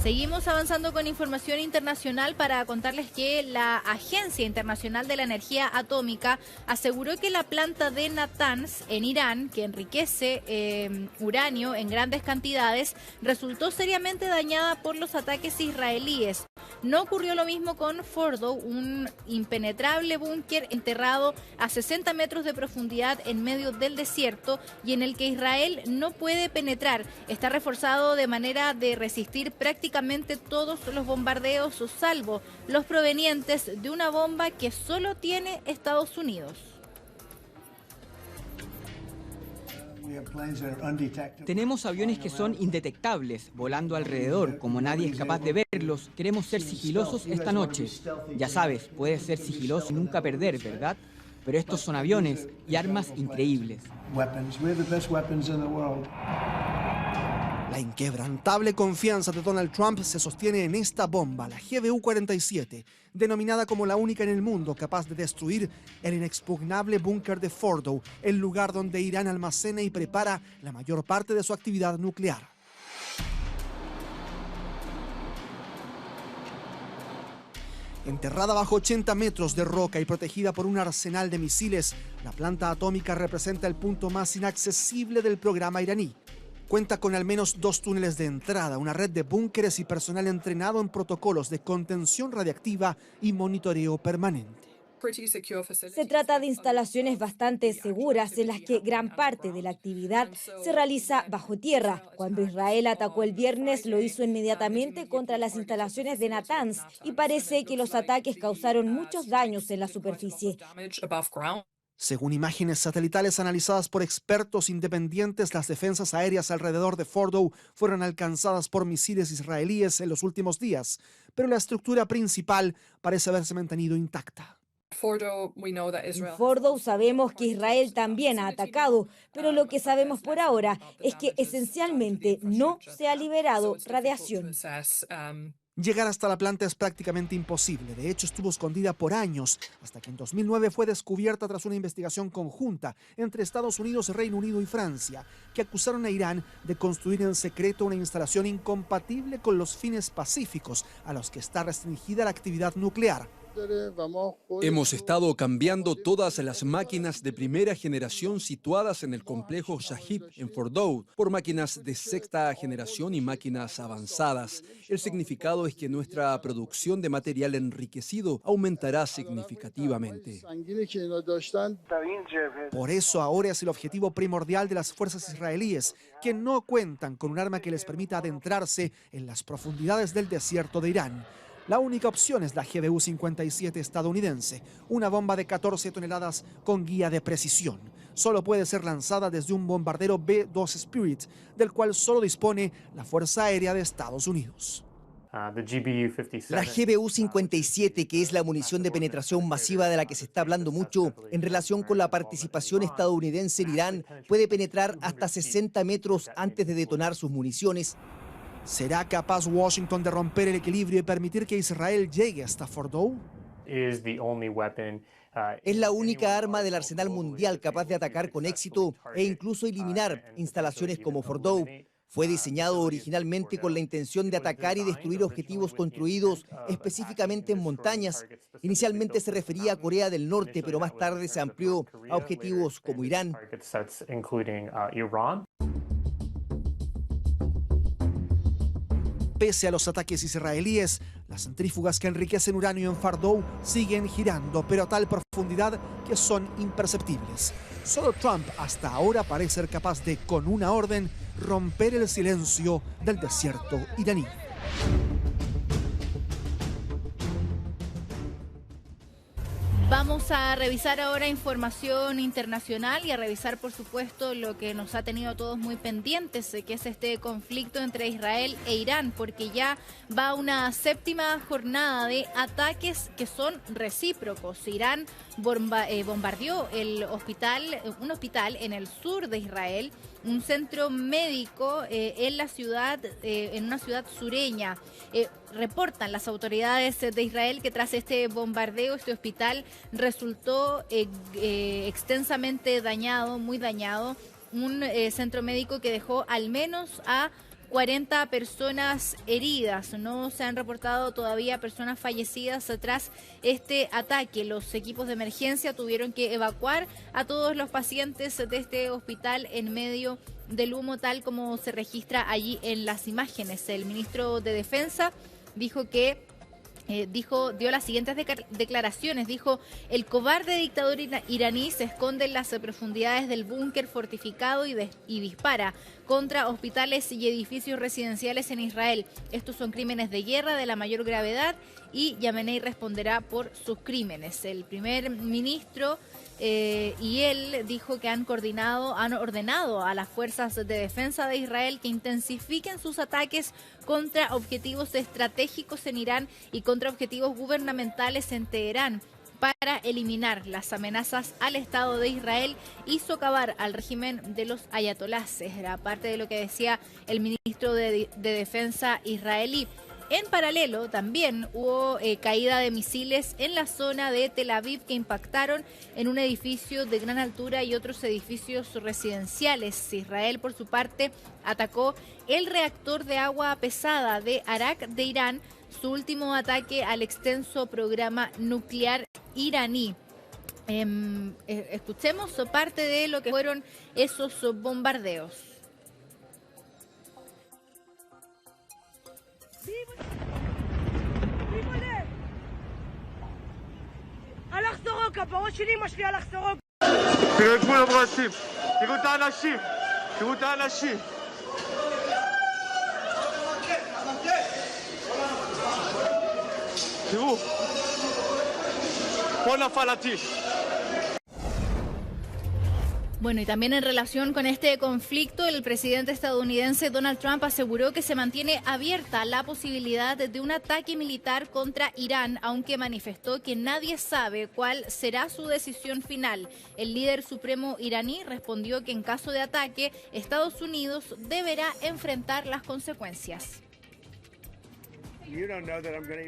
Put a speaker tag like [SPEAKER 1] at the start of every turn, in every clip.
[SPEAKER 1] Seguimos avanzando con información internacional para contarles que la Agencia Internacional de la Energía Atómica aseguró que la planta de Natanz en Irán, que enriquece uranio en grandes cantidades, resultó seriamente dañada por los ataques israelíes. No ocurrió lo mismo con Fordow, un impenetrable búnker enterrado a 60 metros de profundidad en medio del desierto y en el que Israel no puede penetrar. Está reforzado de manera de resistir prácticamente todos los bombardeos, salvo los provenientes de una bomba que solo tiene Estados Unidos.
[SPEAKER 2] Tenemos aviones que son indetectables, volando alrededor, como nadie es capaz de verlos. Queremos ser sigilosos esta noche. Ya sabes, puedes ser sigiloso y nunca perder, ¿verdad? Pero estos son aviones y armas increíbles.
[SPEAKER 3] La inquebrantable confianza de Donald Trump se sostiene en esta bomba, la GBU-47, denominada como la única en el mundo capaz de destruir el inexpugnable búnker de Fordow, el lugar donde Irán almacena y prepara la mayor parte de su actividad nuclear. Enterrada bajo 80 metros de roca y protegida por un arsenal de misiles, la planta atómica representa el punto más inaccesible del programa iraní. Cuenta con al menos 2 túneles de entrada, una red de búnkeres y personal entrenado en protocolos de contención radiactiva y monitoreo permanente.
[SPEAKER 4] Se trata de instalaciones bastante seguras en las que gran parte de la actividad se realiza bajo tierra. Cuando Israel atacó el viernes, lo hizo inmediatamente contra las instalaciones de Natanz y parece que los ataques causaron muchos daños en la superficie.
[SPEAKER 3] Según imágenes satelitales analizadas por expertos independientes, las defensas aéreas alrededor de Fordow fueron alcanzadas por misiles israelíes en los últimos días, pero la estructura principal parece haberse mantenido intacta.
[SPEAKER 4] En Fordow sabemos que Israel también ha atacado, pero lo que sabemos por ahora es que esencialmente no se ha liberado radiación.
[SPEAKER 3] Llegar hasta la planta es prácticamente imposible. De hecho, estuvo escondida por años, hasta que en 2009 fue descubierta tras una investigación conjunta entre Estados Unidos, Reino Unido y Francia, que acusaron a Irán de construir en secreto una instalación incompatible con los fines pacíficos a los que está restringida la actividad nuclear.
[SPEAKER 5] Hemos estado cambiando todas las máquinas de primera generación situadas en el complejo Shahid en Fordow por máquinas de sexta generación y máquinas avanzadas. El significado es que nuestra producción de material enriquecido aumentará significativamente.
[SPEAKER 3] Por eso ahora es el objetivo primordial de las fuerzas israelíes, que no cuentan con un arma que les permita adentrarse en las profundidades del desierto de Irán. La única opción es la GBU-57 estadounidense, una bomba de 14 toneladas con guía de precisión. Solo puede ser lanzada desde un bombardero B-2 Spirit, del cual solo dispone la Fuerza Aérea de Estados Unidos.
[SPEAKER 6] La GBU-57, que es la munición de penetración masiva de la que se está hablando mucho en relación con la participación estadounidense en Irán, puede penetrar hasta 60 metros antes de detonar sus municiones.
[SPEAKER 3] ¿Será capaz Washington de romper el equilibrio y permitir que Israel llegue hasta Fordow?
[SPEAKER 6] Es la única arma del arsenal mundial capaz de atacar con éxito e incluso eliminar instalaciones como Fordow. Fue diseñado originalmente con la intención de atacar y destruir objetivos construidos específicamente en montañas. Inicialmente se refería a Corea del Norte, pero más tarde se amplió a objetivos como Irán.
[SPEAKER 3] Pese a los ataques israelíes, las centrífugas que enriquecen uranio en Fordow siguen girando, pero a tal profundidad que son imperceptibles. Solo Trump hasta ahora parece ser capaz de, con una orden, romper el silencio del desierto iraní.
[SPEAKER 1] Vamos a revisar ahora información internacional y a revisar, por supuesto, lo que nos ha tenido a todos muy pendientes, que es este conflicto entre Israel e Irán, porque ya va una 7ª jornada de ataques que son recíprocos. Irán bombardeó un hospital en el sur de Israel, un centro médico en una ciudad sureña. Reportan las autoridades de Israel que tras este bombardeo, este hospital resultó extensamente dañado, muy dañado. Un centro médico que dejó al menos a 40 personas heridas. No se han reportado todavía personas fallecidas tras este ataque. Los equipos de emergencia tuvieron que evacuar a todos los pacientes de este hospital en medio del humo, tal como se registra allí en las imágenes. El ministro de Defensa dijo que dio las siguientes declaraciones. Dijo: el cobarde dictador iraní se esconde en las profundidades del búnker fortificado y dispara contra hospitales y edificios residenciales en Israel. Estos son crímenes de guerra de la mayor gravedad y Yamenei responderá por sus crímenes. El primer ministro y él dijo que han ordenado a las fuerzas de defensa de Israel que intensifiquen sus ataques contra objetivos estratégicos en Irán y contra objetivos gubernamentales en Teherán para eliminar las amenazas al Estado de Israel y socavar al régimen de los ayatolás. Era parte de lo que decía el ministro de Defensa israelí. En paralelo, también hubo caída de misiles en la zona de Tel Aviv que impactaron en un edificio de gran altura y otros edificios residenciales. Israel, por su parte, atacó el reactor de agua pesada de Arak de Irán, su último ataque al extenso programa nuclear iraní. Escuchemos parte de lo que fueron esos bombardeos. Bueno, y también en relación con este conflicto, el presidente estadounidense Donald Trump aseguró que se mantiene abierta la posibilidad de un ataque militar contra Irán, aunque manifestó que nadie sabe cuál será su decisión final. El líder supremo iraní respondió que en caso de ataque, Estados Unidos deberá enfrentar las consecuencias.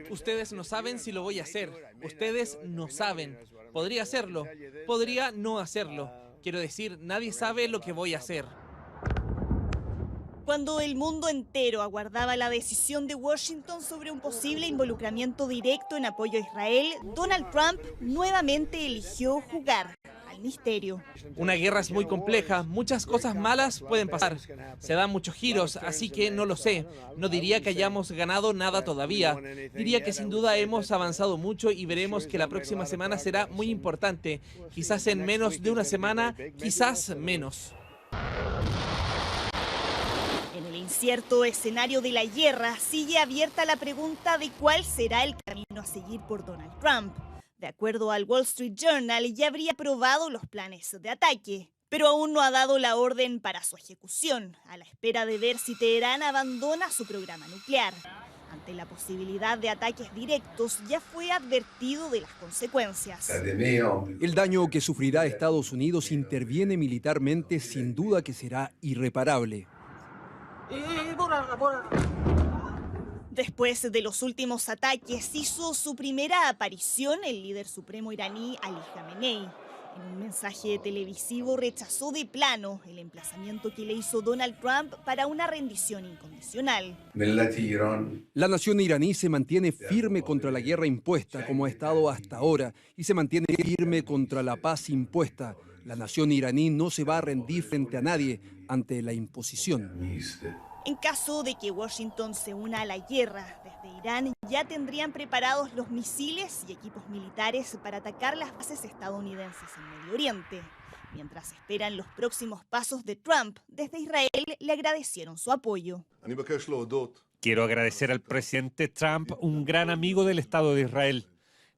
[SPEAKER 7] Ustedes no saben si lo voy a hacer. Ustedes no saben. Podría hacerlo, podría no hacerlo. Quiero decir, nadie sabe lo que voy a hacer.
[SPEAKER 8] Cuando el mundo entero aguardaba la decisión de Washington sobre un posible involucramiento directo en apoyo a Israel, Donald Trump nuevamente eligió jugar al misterio.
[SPEAKER 7] Una guerra es muy compleja, muchas cosas malas pueden pasar. Se dan muchos giros, así que no lo sé. No diría que hayamos ganado nada todavía. Diría que sin duda hemos avanzado mucho y veremos que la próxima semana será muy importante. Quizás en menos de una semana, quizás menos.
[SPEAKER 8] En el incierto escenario de la guerra, sigue abierta la pregunta de cuál será el camino a seguir por Donald Trump. De acuerdo al Wall Street Journal, ya habría aprobado los planes de ataque, pero aún no ha dado la orden para su ejecución, a la espera de ver si Teherán abandona su programa nuclear. Ante la posibilidad de ataques directos, ya fue advertido de las consecuencias.
[SPEAKER 5] El daño que sufrirá Estados Unidos si interviene militarmente sin duda que será irreparable.
[SPEAKER 8] Después de los últimos ataques, hizo su primera aparición el líder supremo iraní Ali Khamenei. En un mensaje televisivo rechazó de plano el emplazamiento que le hizo Donald Trump para una rendición incondicional.
[SPEAKER 5] La nación iraní se mantiene firme contra la guerra impuesta, como ha estado hasta ahora, y se mantiene firme contra la paz impuesta. La nación iraní no se va a rendir frente a nadie ante la imposición.
[SPEAKER 8] En caso de que Washington se una a la guerra, desde Irán ya tendrían preparados los misiles y equipos militares para atacar las bases estadounidenses en Medio Oriente. Mientras esperan los próximos pasos de Trump, desde Israel le agradecieron su apoyo.
[SPEAKER 9] Quiero agradecer al presidente Trump, un gran amigo del Estado de Israel.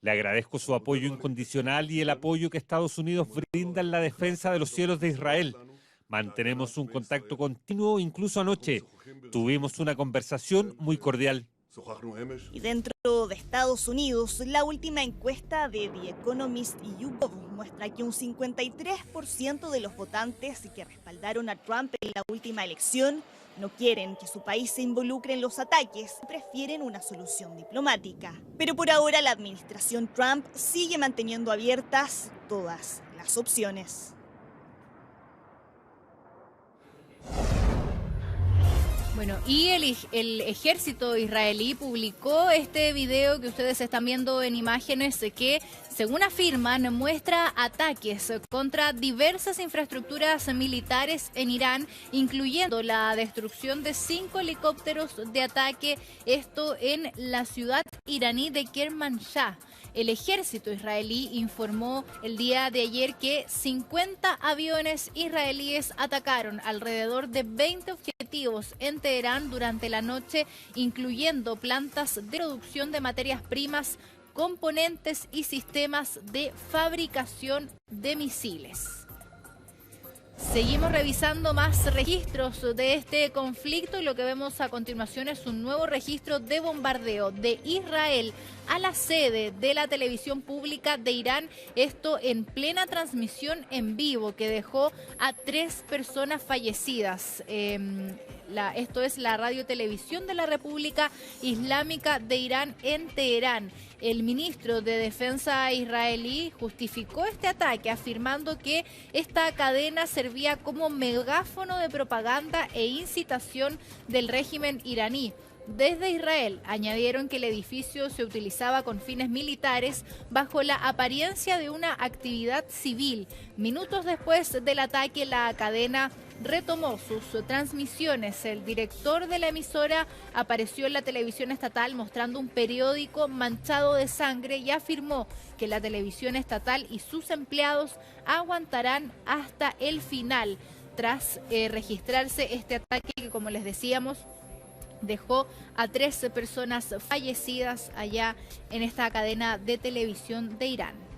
[SPEAKER 9] Le agradezco su apoyo incondicional y el apoyo que Estados Unidos brinda en la defensa de los cielos de Israel. Mantenemos un contacto continuo, incluso anoche. Tuvimos una conversación muy cordial.
[SPEAKER 8] Y dentro de Estados Unidos, la última encuesta de The Economist y YouGov muestra que un 53% de los votantes que respaldaron a Trump en la última elección no quieren que su país se involucre en los ataques, prefieren una solución diplomática. Pero por ahora la administración Trump sigue manteniendo abiertas todas las opciones.
[SPEAKER 1] Bueno, y el ejército israelí publicó este video que ustedes están viendo en imágenes que, según afirman, muestra ataques contra diversas infraestructuras militares en Irán, incluyendo la destrucción de 5 helicópteros de ataque, esto en la ciudad iraní de Kermanshah. El ejército israelí informó el día de ayer que 50 aviones israelíes atacaron alrededor de 20 objetivos en Teherán durante la noche, incluyendo plantas de producción de materias primas, componentes y sistemas de fabricación de misiles. Seguimos revisando más registros de este conflicto y lo que vemos a continuación es un nuevo registro de bombardeo de Israel a la sede de la televisión pública de Irán, esto en plena transmisión en vivo que dejó a 3 personas fallecidas. Esto es la radiotelevisión de la República Islámica de Irán en Teherán. El ministro de Defensa israelí justificó este ataque afirmando que esta cadena servía como megáfono de propaganda e incitación del régimen iraní. Desde Israel añadieron que el edificio se utilizaba con fines militares bajo la apariencia de una actividad civil. Minutos después del ataque, la cadena retomó sus transmisiones. El director de la emisora apareció en la televisión estatal mostrando un periódico manchado de sangre y afirmó que la televisión estatal y sus empleados aguantarán hasta el final tras registrarse este ataque que, como les decíamos, dejó a 13 personas fallecidas allá en esta cadena de televisión de Irán.